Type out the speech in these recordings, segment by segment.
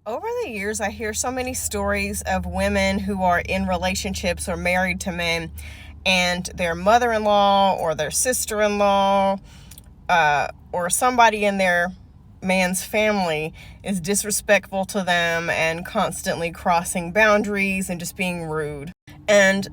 Over the years, I hear so many stories of women who are in relationships or married to men, and their mother in law or their sister in law or somebody in their man's family is disrespectful to them and constantly crossing boundaries and just being rude. And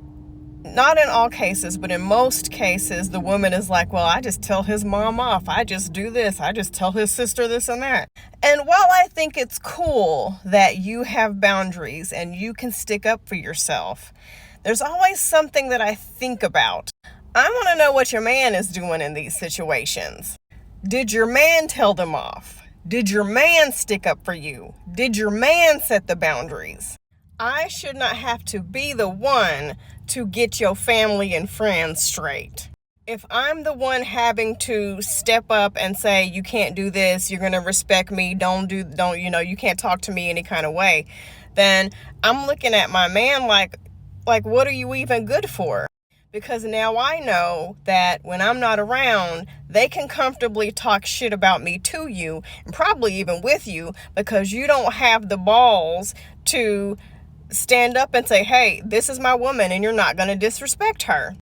not in all cases, but in most cases, the woman is like, well, I just tell his mom off. I just do this. I just tell his sister this and that. And while I think it's cool that you have boundaries and you can stick up for yourself, there's always something that I think about. I want to know what your man is doing in these situations. Did your man tell them off? Did your man stick up for you? Did your man set the boundaries? I should not have to be the one to get your family and friends straight. If I'm the one having to step up and say, you can't do this, you're going to respect me, you can't talk to me any kind of way, then I'm looking at my man like, what are you even good for? Because now I know that when I'm not around, they can comfortably talk shit about me to you, and probably even with you, because you don't have the balls to stand up and say, hey, this is my woman and you're not going to disrespect her.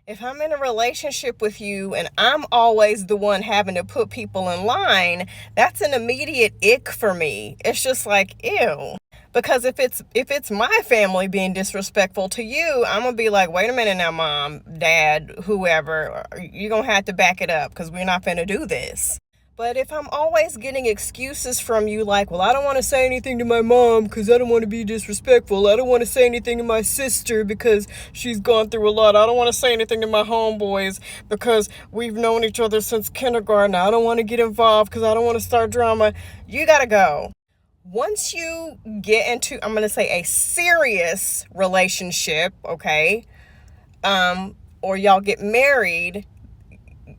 If I'm in a relationship with you and I'm always the one having to put people in line, that's an immediate ick for me. It's just like, ew. Because if it's my family being disrespectful to you, I'm going to be like, wait a minute now, mom, dad, whoever, you're going to have to back it up because we're not going to do this. But if I'm always getting excuses from you like, well, I don't want to say anything to my mom because I don't want to be disrespectful. I don't want to say anything to my sister because she's gone through a lot. I don't want to say anything to my homeboys because we've known each other since kindergarten. I don't want to get involved because I don't want to start drama. You got to go. Once you get into, I'm going to say, a serious relationship, okay, or y'all get married,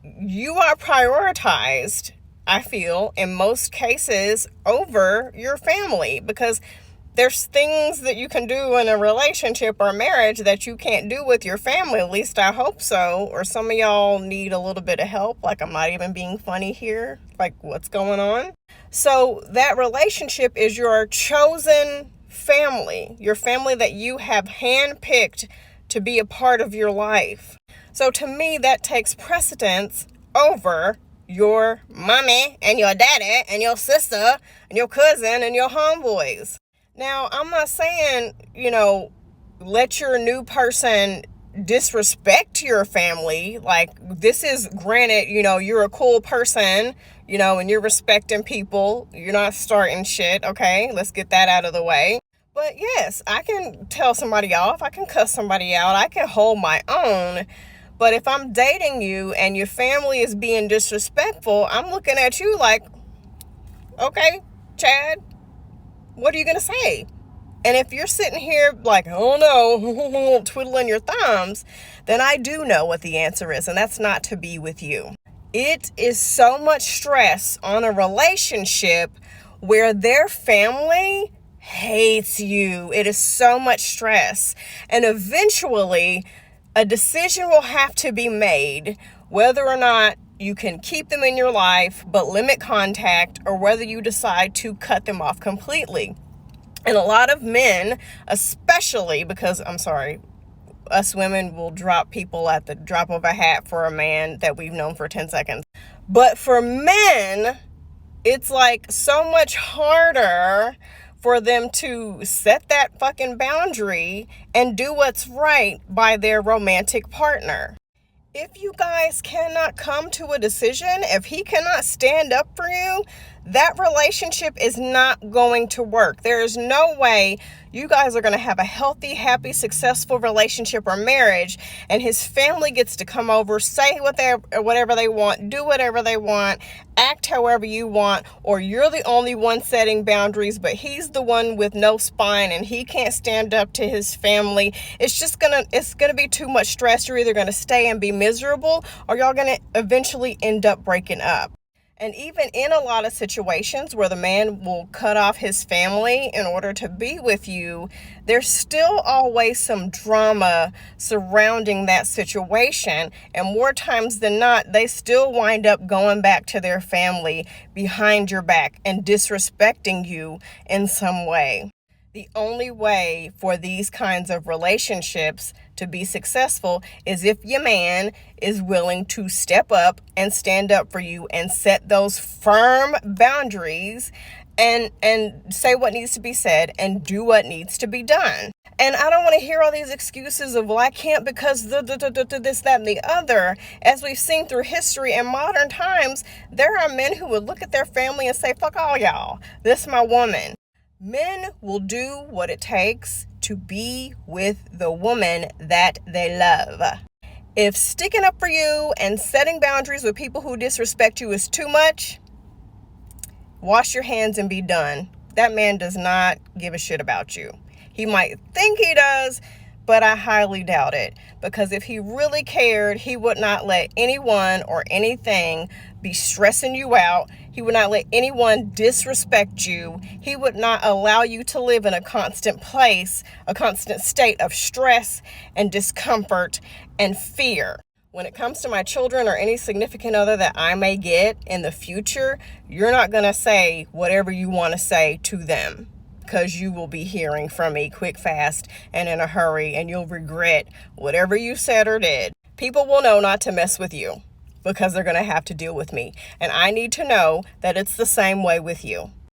you are prioritized, I feel, in most cases over your family, because there's things that you can do in a relationship or marriage that you can't do with your family. At least I hope so. Or some of y'all need a little bit of help. Like, I'm not even being funny here. Like, what's going on? So that relationship is your chosen family, your family that you have handpicked to be a part of your life. So to me, that takes precedence over your mommy and your daddy and your sister and your cousin and your homeboys. Now, I'm not saying, let your new person disrespect your family. Like, this is granted, you're a cool person, and you're respecting people. You're not starting shit, okay? Let's get that out of the way. But yes, I can tell somebody off. I can cuss somebody out. I can hold my own. But if I'm dating you and your family is being disrespectful, I'm looking at you like, okay, Chad, what are you going to say? And if you're sitting here like, oh no, twiddling your thumbs, then I do know what the answer is, and that's not to be with you. It is so much stress on a relationship where their family hates you. It is so much stress. And eventually, a decision will have to be made whether or not you can keep them in your life but limit contact, or whether you decide to cut them off completely. And a lot of men, especially because, I'm sorry, us women will drop people at the drop of a hat for a man that we've known for 10 seconds. But for men, it's like so much harder for them to set that fucking boundary and do what's right by their romantic partner. If you guys cannot come to a decision, if he cannot stand up for you, that relationship is not going to work. There is no way you guys are going to have a healthy, happy, successful relationship or marriage, and his family gets to come over, say whatever they want, do whatever they want, act however you want, or you're the only one setting boundaries, but he's the one with no spine and he can't stand up to his family. It's gonna be too much stress. You're either going to stay and be miserable, or y'all going to eventually end up breaking up. And even in a lot of situations where the man will cut off his family in order to be with you, there's still always some drama surrounding that situation. And more times than not, they still wind up going back to their family behind your back and disrespecting you in some way. The only way for these kinds of relationships to be successful is if your man is willing to step up and stand up for you and set those firm boundaries and say what needs to be said and do what needs to be done. And I don't want to hear all these excuses of, well, I can't because this, that, and the other. As we've seen through history and modern times, there are men who would look at their family and say, fuck all y'all, this is my woman. Men will do what it takes to be with the woman that they love. If sticking up for you and setting boundaries with people who disrespect you is too much, wash your hands and be done. That man does not give a shit about you. He might think he does, but I highly doubt it. Because if he really cared, he would not let anyone or anything be stressing you out. He would not let anyone disrespect you. He would not allow you to live in a constant place, a constant state of stress and discomfort and fear. When it comes to my children or any significant other that I may get in the future, you're not going to say whatever you want to say to them, because you will be hearing from me quick, fast, and in a hurry, and you'll regret whatever you said or did. People will know not to mess with you because they're going to have to deal with me. And I need to know that it's the same way with you.